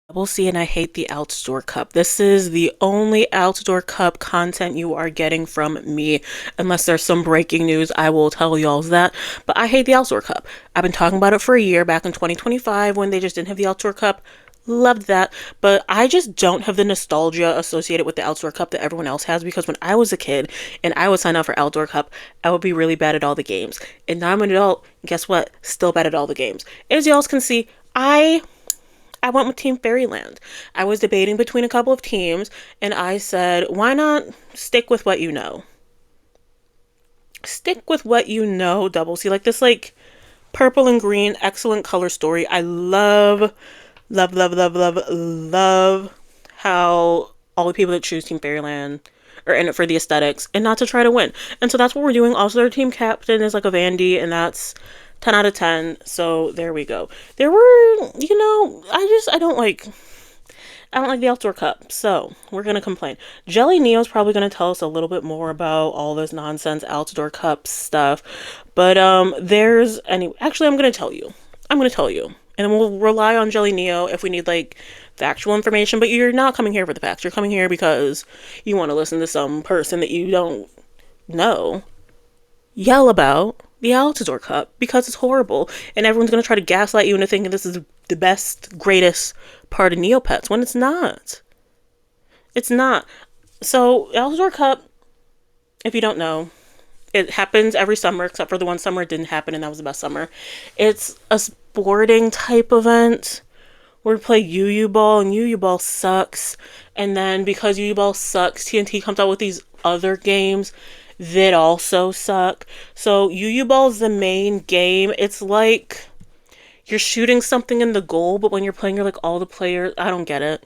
DoubleCee and I hate the outdoor cup. This is the only outdoor cup content you are getting from me. Unless there's some breaking news, I will tell y'all that. But I hate the outdoor cup. I've been talking about it for a year back in 2025 when they just didn't have the outdoor cup. Loved that. But I just don't have the nostalgia associated with the outdoor cup that everyone else has because when I was a kid and I would sign up for outdoor cup, I would be really bad at all the games. And now I'm an adult, guess what? Still bad at all the games. As y'all can see, I went with Team Fairyland. I was debating between a couple of teams, and I said, why not stick with what you know? Stick with what you know, DoubleCee. Like this, like purple and green, excellent color story. I love, love, love, love, love, love how all the people that choose Team Fairyland are in it for the aesthetics and not to try to win. And so that's what we're doing. Also, their team captain is like a Vandy, and that's 10 out of 10. So there we go. There were, I don't like the outdoor cup, so we're gonna complain. Jellyneo is probably gonna tell us a little bit more about all this nonsense outdoor cup stuff, but Actually, I'm gonna tell you. I'm gonna tell you, and then we'll rely on Jellyneo if we need like factual information. But you're not coming here for the facts. You're coming here because you want to listen to some person that you don't know yell about the Altador Cup because it's horrible, and everyone's gonna try to gaslight you into thinking this is the best, greatest part of Neopets when it's not. It's not. So Altador Cup, if you don't know, it happens every summer except for the one summer it didn't happen, and that was the best summer. It's a sporting type event where we play UU ball, and UU ball sucks. And then because UU ball sucks, TNT comes out with these other games that also suck. So UU ball is the main game. It's like you're shooting something in the goal, but when you're playing, you're like all the players. I don't get it.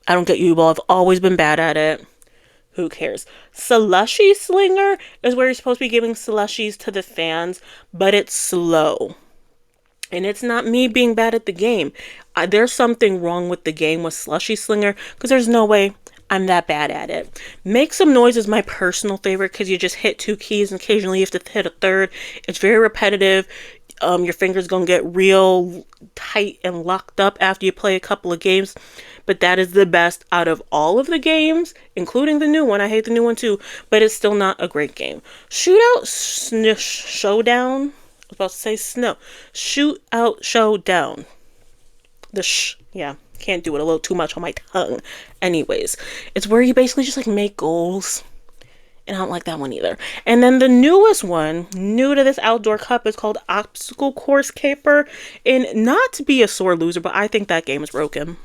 I don't get UU ball. I've always been bad at it. Who cares? Slushy Slinger is where you're supposed to be giving slushies to the fans, but it's slow. And it's not me being bad at the game. There's something wrong with the game with Slushy Slinger because there's no way I'm that bad at it. Make Some Noise is my personal favorite because you just hit two keys and occasionally you have to hit a third. It's very repetitive. Your fingers gonna get real tight and locked up after you play a couple of games. But that is the best out of all of the games, including the new one. I hate the new one too, but it's still not a great game. Showdown. I was about to say snow. Shootout Showdown. Yeah, can't do it, a little too much on my tongue. Anyways, it's where you basically just like make goals. And I don't like that one either. And then the newest one, new to this outdoor cup, is called Obstacle Course Caper. And not to be a sore loser, but I think that game is broken.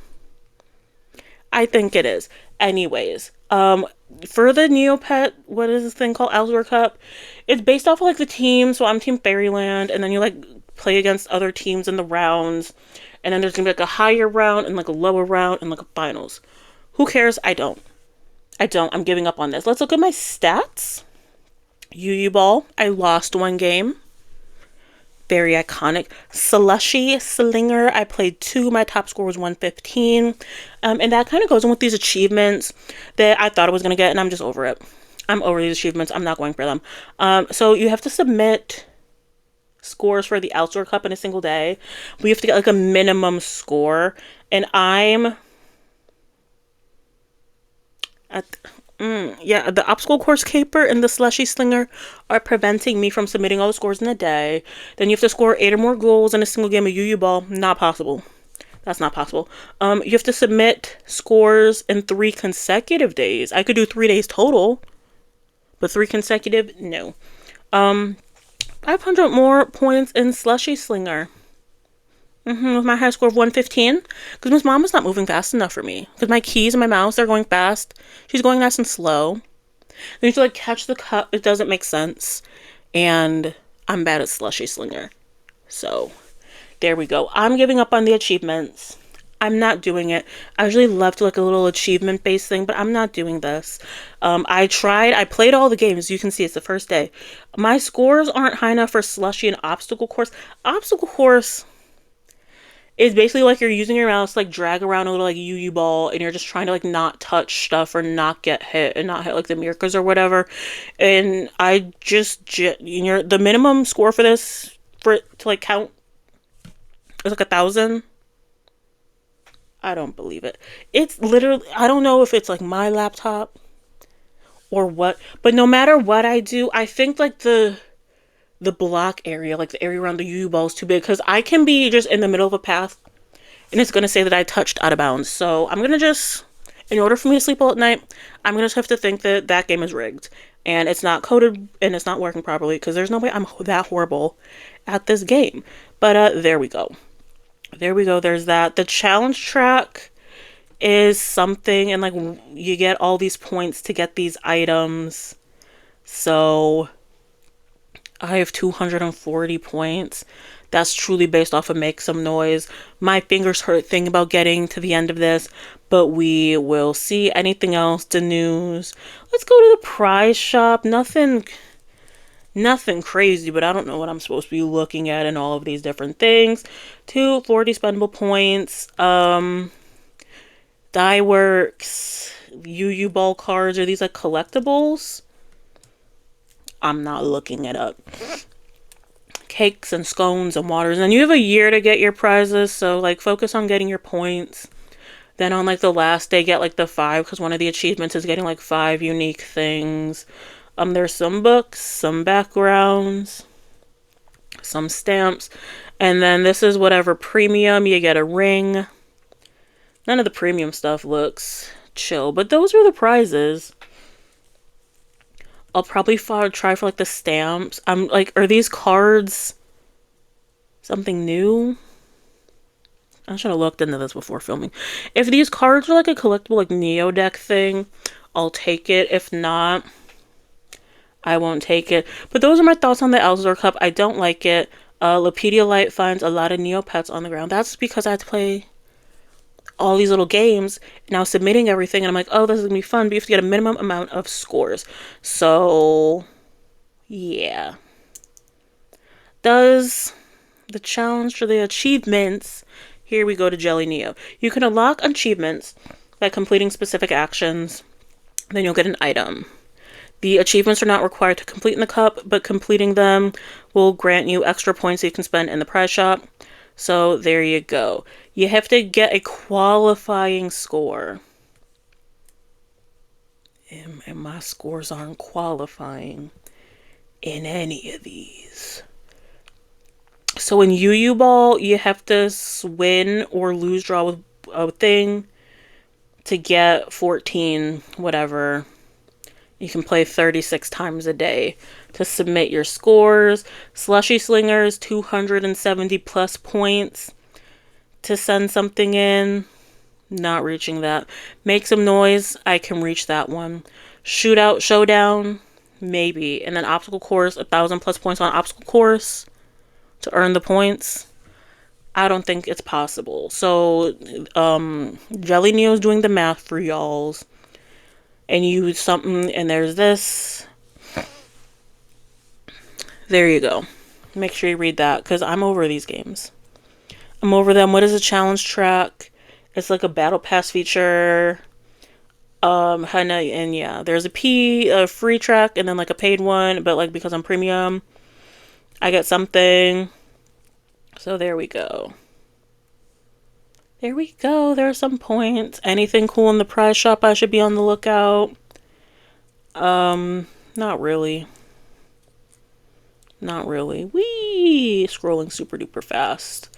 I think it is. Anyways, for the Neopet, what is this thing called? Outdoor Cup. It's based off of like the team. So I'm Team Fairyland, and then you like play against other teams in the rounds. And then there's gonna be like a higher round and like a lower round and like a finals. Who cares? I don't. I'm giving up on this. Let's look at my stats. UU Ball, I lost one game. Very iconic. Slushy Slinger, I played two. My top score was 115. And that kind of goes in with these achievements that I thought I was going to get, and I'm just over it. I'm over these achievements. I'm not going for them. So you have to submit scores for the outdoor cup in a single day. We have to get like a minimum score. And I'm the obstacle course caper and the slushy slinger are preventing me from submitting all the scores in a day. Then you have to score 8 or more goals in a single game of UU ball. Not possible. That's not possible. You have to submit scores in 3 consecutive days. I could do 3 days total, but 3 consecutive, no. 500 more points in slushy slinger. With my high score of 115, because Miss Mama's not moving fast enough for me. Because my keys and my mouse, they're going fast. She's going nice and slow. Then you have to like catch the cup. It doesn't make sense. And I'm bad at Slushy Slinger. So, there we go. I'm giving up on the achievements. I'm not doing it. I usually love to like a little achievement-based thing, but I'm not doing this. I played all the games. You can see it's the first day. My scores aren't high enough for Slushy and Obstacle Course. Obstacle Course, it's basically like you're using your mouse to like drag around a little like UU ball, and you're just trying to like not touch stuff or not get hit and not hit like the mirrors or whatever. And the minimum score for this, for it to like count, is like 1,000. I don't believe it. It's literally, I don't know if it's like my laptop or what, but no matter what I do, I think like the block area, like the area around the UU ball is too big because I can be just in the middle of a path and it's going to say that I touched out of bounds. So I'm going to just, in order for me to sleep well at night, I'm going to just have to think that that game is rigged and it's not coded and it's not working properly because there's no way I'm that horrible at this game. But there we go. There we go. There's that. The challenge track is something, and like you get all these points to get these items. So I have 240 points. That's truly based off of Make Some Noise. My fingers hurt thinking about getting to the end of this, but we will see. Anything else? The news. Let's go to the prize shop. Nothing crazy, but I don't know what I'm supposed to be looking at in all of these different things. 240 spendable points. Die Works. UU ball cards. Are these like collectibles? I'm not looking it up. Cakes and scones and waters. And you have a year to get your prizes, so like focus on getting your points. Then on like the last day, get like the 5, because one of the achievements is getting like 5 unique things. There's some books, some backgrounds, some stamps, and then this is whatever premium. You get a ring. None of the premium stuff looks chill, but those are the prizes. I'll probably try for like the stamps. I'm like, are these cards something new? I should have looked into this before filming. If these cards are like a collectible like Neo deck thing, I'll take it. If not, I won't take it. But those are my thoughts on the Altador Cup. I don't like it. Lapedia Light finds a lot of Neopets on the ground. That's because I had to play all these little games. Now submitting everything, and I'm like, oh, this is going to be fun. But you have to get a minimum amount of scores. So, yeah. Does the challenge for the achievements... Here we go to jellyneo. You can unlock achievements by completing specific actions. Then you'll get an item. The achievements are not required to complete in the cup, but completing them will grant you extra points you can spend in the prize shop. So there you go. You have to get a qualifying score. And my scores aren't qualifying in any of these. So in UU Ball, you have to win or lose draw with a thing to get 14, whatever. You can play 36 times a day to submit your scores. Slushy Slingers, 270 plus points to send something in. Not reaching that. Make Some Noise, I can reach that one. Shootout Showdown, maybe. And then Obstacle Course, 1,000 plus points on Obstacle Course to earn the points. I don't think it's possible. So, jellyneo is doing the math for y'alls. And you use something, and there's this. There you go. Make sure you read that, because I'm over these games. I'm over them. What is a challenge track? It's like a battle pass feature. And yeah, there's a free track, and then like a paid one, but like because I'm premium, I get something. So there we go. There we go. There are some points. Anything cool in the prize shop I should be on the lookout? Not really. Not really. Whee! Scrolling super duper fast.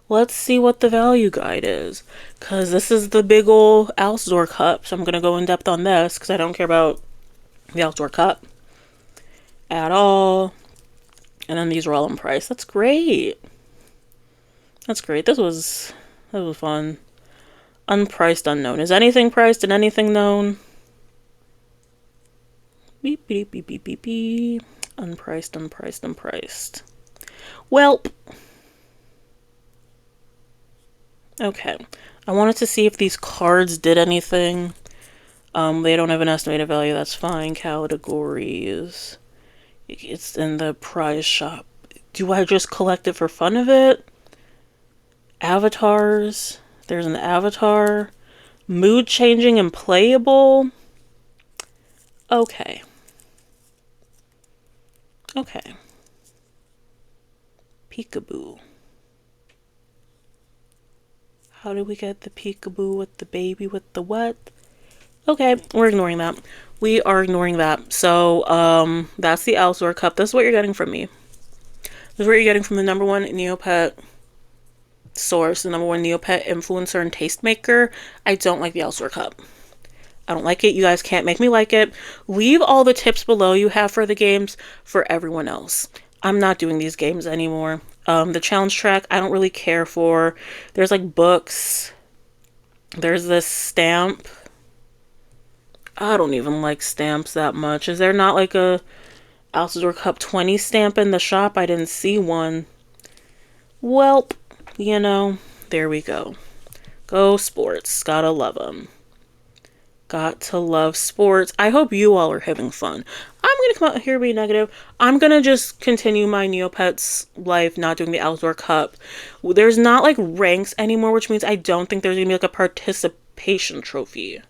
Let's see what the value guide is. Because this is the big ol' Altador Cup. So I'm going to go in depth on this. Because I don't care about the Altador Cup at all. And then these are all in price. That's great. That's great. This was fun. Unpriced unknown. Is anything priced and anything known? Beep, beep, beep, beep, beep, beep. Unpriced, unpriced, unpriced. Welp. Okay. I wanted to see if these cards did anything. They don't have an estimated value. That's fine. Categories. It's in the prize shop. Do I just collect it for fun of it? Avatars. There's an avatar. Mood changing and playable. Okay. Okay. Peekaboo. How do we get the peekaboo with the baby with the what? Okay, we're ignoring that. We are ignoring that. So, that's the Altador cup. This is what you're getting from me. This is what you're getting from the #1 Neopet source, the #1 Neopet influencer and tastemaker. I don't like the Altador cup. I don't like it. You guys can't make me like it. Leave all the tips below you have for the games for everyone else. I'm not doing these games anymore. The challenge track, I don't really care for. There's like books. There's this stamp. I don't even like stamps that much. Is there not like a Altador Cup 20 stamp in the shop? I didn't see one. Welp, you know, there we go. Go sports. Gotta love them. Got to love sports. I hope you all are having fun. I'm going to come out here and be negative. I'm going to just continue my Neopets life, not doing the Altador Cup. There's not like ranks anymore, which means I don't think there's going to be like a participation trophy.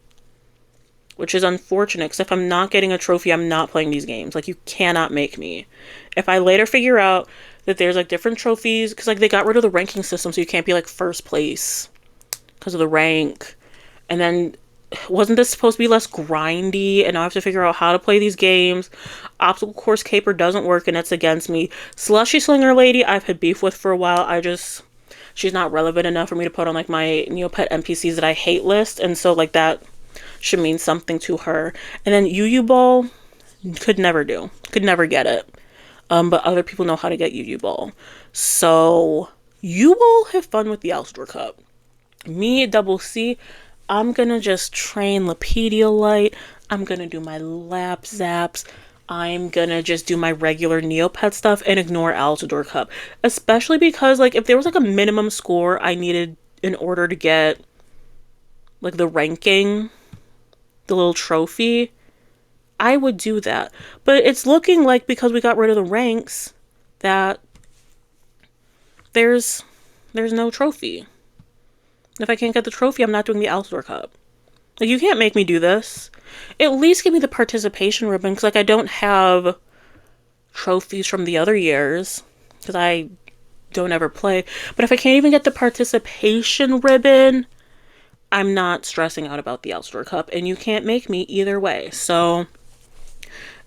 Which is unfortunate, because if I'm not getting a trophy, I'm not playing these games. Like, you cannot make me. If I later figure out that there's like different trophies, because like they got rid of the ranking system, so you can't be like first place because of the rank. And then wasn't this supposed to be less grindy? And now I have to figure out how to play these games. Obstacle course caper doesn't work and it's against me. Slushy slinger lady, I've had beef with for a while. She's not relevant enough for me to put on like my Neopet NPCs that I hate list. And so like that should mean something to her. And then Yu Ball, could never do. Could never get it. But other people know how to get Yu Ball. So you all have fun with the Altador Cup. Me, DoubleCee, I'm gonna just train Lepediolite. I'm gonna do my lap zaps. I'm gonna just do my regular Neopet stuff and ignore Altador Cup. Especially because, like, if there was, like, a minimum score I needed in order to get, like, the ranking, the little trophy, I would do that. But it's looking like, because we got rid of the ranks, that there's no trophy. If I can't get the trophy, I'm not doing the Altador Cup. Like, you can't make me do this. At least give me the participation ribbon, because, like, I don't have trophies from the other years, because I don't ever play. But if I can't even get the participation ribbon, I'm not stressing out about the Altador Cup, and you can't make me either way. So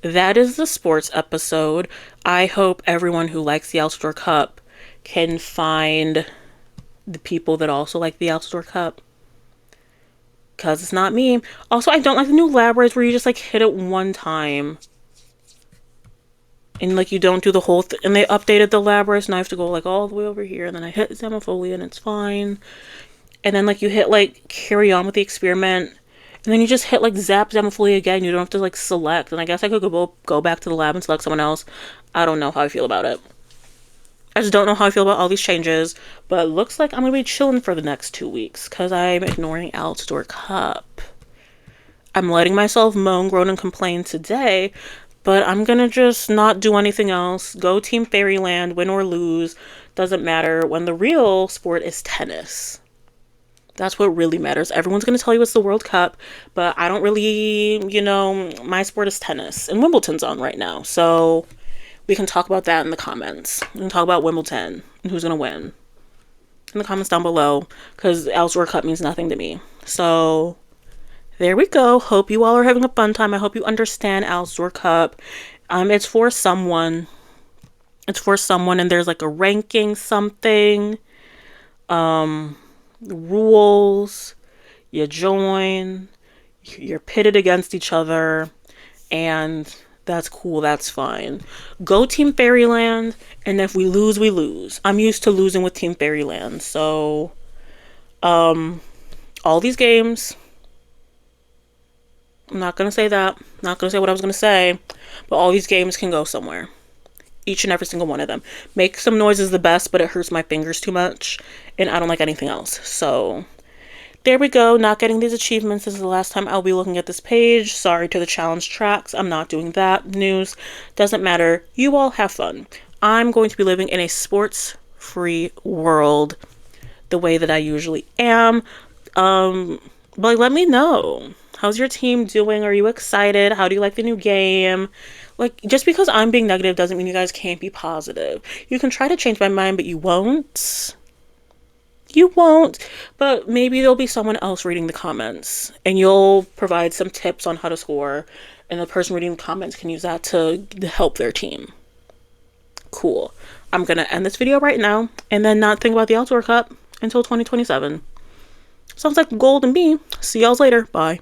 that is the sports episode. I hope everyone who likes the Altador Cup can find the people that also like the Altador Cup, because it's not me. Also, I don't like the new labyrinths where you just like hit it one time and like you don't do the whole thing. And they updated the labyrinths and I have to go like all the way over here and then I hit Xenophobia and it's fine. And then like you hit like carry on with the experiment and then you just hit like zap Xenophobia again. You don't have to like select. And I guess I could go back to the lab and select someone else. I don't know how I feel about it. I just don't know how I feel about all these changes, but it looks like I'm going to be chilling for the next 2 weeks because I'm ignoring Altador Cup. I'm letting myself moan, groan, and complain today, but I'm going to just not do anything else. Go Team Fairyland, win or lose, doesn't matter, when the real sport is tennis. That's what really matters. Everyone's going to tell you it's the World Cup, but I don't really, my sport is tennis, and Wimbledon's on right now, so we can talk about that in the comments. We can talk about Wimbledon and who's going to win in the comments down below, because Altador Cup means nothing to me. So there we go. Hope you all are having a fun time. I hope you understand Altador Cup. It's for someone. It's for someone, and there's like a ranking something. Rules. You join. You're pitted against each other, and that's cool. That's fine. Go Team Fairyland, and if we lose, we lose. I'm used to losing with Team Fairyland. So, all these games, I'm not going to say that. Not going to say what I was going to say, but all these games can go somewhere. Each and every single one of them. Make Some Noise is the best, but it hurts my fingers too much, and I don't like anything else. So there we go. Not getting these achievements. This is the last time I'll be looking at this page. Sorry to the challenge tracks. I'm not doing that. News. Doesn't matter. You all have fun. I'm going to be living in a sports-free world the way that I usually am. But let me know. How's your team doing? Are you excited? How do you like the new game? Like, just because I'm being negative doesn't mean you guys can't be positive. You can try to change my mind, but you won't. You won't, but maybe there'll be someone else reading the comments and you'll provide some tips on how to score, and the person reading the comments can use that to help their team. Cool. I'm gonna end this video right now and then not think about the Outdoor Cup until 2027. Sounds like gold and me. See y'all later. Bye.